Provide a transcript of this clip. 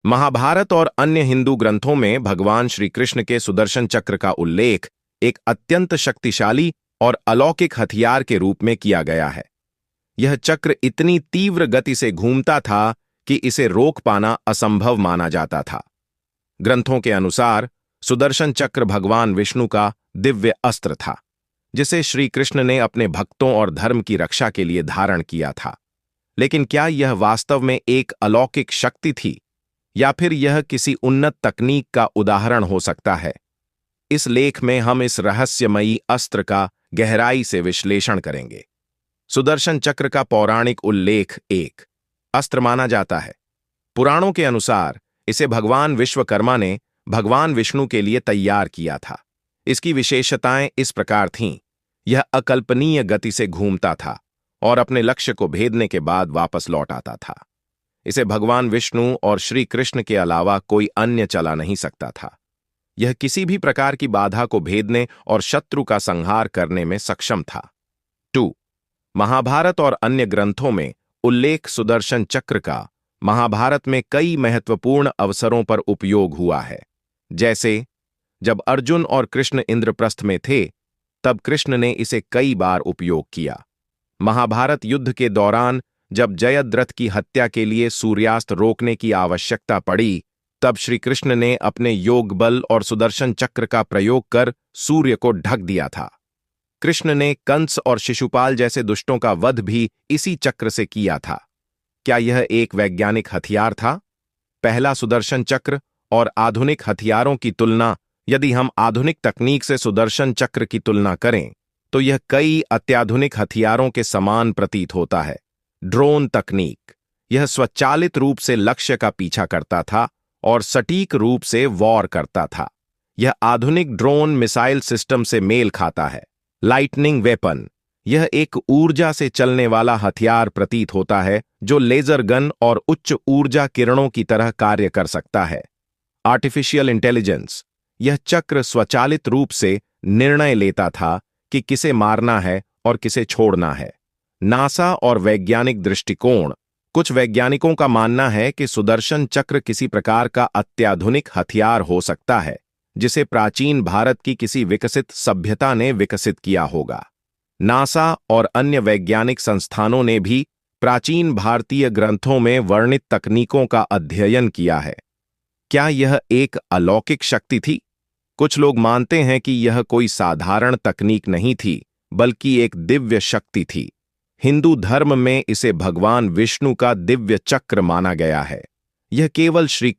महाभारत और अन्य हिंदू ग्रंथों में भगवान श्री कृष्ण के सुदर्शन चक्र का उल्लेख एक अत्यंत शक्तिशाली और अलौकिक हथियार के रूप में किया गया है। यह चक्र इतनी तीव्र गति से घूमता था कि इसे रोक पाना असंभव माना जाता था। ग्रंथों के अनुसार सुदर्शन चक्र भगवान विष्णु का दिव्य अस्त्र था, जिसे श्री कृष्ण ने अपने भक्तों और धर्म की रक्षा के लिए धारण किया था। लेकिन क्या यह वास्तव में एक अलौकिक शक्ति थी, या फिर यह किसी उन्नत तकनीक का उदाहरण हो सकता है? इस लेख में हम इस रहस्यमयी अस्त्र का गहराई से विश्लेषण करेंगे। सुदर्शन चक्र का पौराणिक उल्लेख एक अस्त्र माना जाता है। पुराणों के अनुसार इसे भगवान विश्वकर्मा ने भगवान विष्णु के लिए तैयार किया था। इसकी विशेषताएं इस प्रकार थीं: यह अकल्पनीय गति से घूमता था और अपने लक्ष्य को भेदने के बाद वापस लौट आता था। इसे भगवान विष्णु और श्री कृष्ण के अलावा कोई अन्य चला नहीं सकता था। यह किसी भी प्रकार की बाधा को भेदने और शत्रु का संहार करने में सक्षम था। 2. महाभारत और अन्य ग्रंथों में उल्लेख सुदर्शन चक्र का महाभारत में कई महत्वपूर्ण अवसरों पर उपयोग हुआ है। जैसे जब अर्जुन और कृष्ण इंद्रप्रस्थ में थे, तब कृष्ण ने इसे कई बार उपयोग किया। महाभारत युद्ध के दौरान जब जयद्रथ की हत्या के लिए सूर्यास्त रोकने की आवश्यकता पड़ी, तब श्री कृष्ण ने अपने योग बल और सुदर्शन चक्र का प्रयोग कर सूर्य को ढक दिया था। कृष्ण ने कंस और शिशुपाल जैसे दुष्टों का वध भी इसी चक्र से किया था। क्या यह एक वैज्ञानिक हथियार था? पहला सुदर्शन चक्र और आधुनिक हथियारों की तुलना। यदि हम आधुनिक तकनीक से सुदर्शन चक्र की तुलना करें, तो यह कई अत्याधुनिक हथियारों के समान प्रतीत होता है। ड्रोन तकनीक। यह स्वचालित रूप से लक्ष्य का पीछा करता था और सटीक रूप से वॉर करता था। यह आधुनिक ड्रोन मिसाइल सिस्टम से मेल खाता है। Lightning weapon. यह एक ऊर्जा से चलने वाला हथियार प्रतीत होता है जो लेजर गन और उच्च ऊर्जा किरणों की तरह कार्य कर सकता है। Artificial intelligence. यह चक्र स्वचालित रूप से निर्णय लेता था कि किसे मारना है और किसे छोड़ना है। नासा और वैज्ञानिक दृष्टिकोण। कुछ वैज्ञानिकों का मानना है कि सुदर्शन चक्र किसी प्रकार का अत्याधुनिक हथियार हो सकता है, जिसे प्राचीन भारत की किसी विकसित सभ्यता ने विकसित किया होगा। नासा और अन्य वैज्ञानिक संस्थानों ने भी प्राचीन भारतीय ग्रंथों में वर्णित तकनीकों का अध्ययन किया है। क्या यह एक अलौकिक शक्ति थी? कुछ लोग मानते हैं कि यह कोई साधारण तकनीक नहीं थी, बल्कि एक दिव्य शक्ति थी। हिंदू धर्म में इसे भगवान विष्णु का दिव्य चक्र माना गया है। यह केवल श्री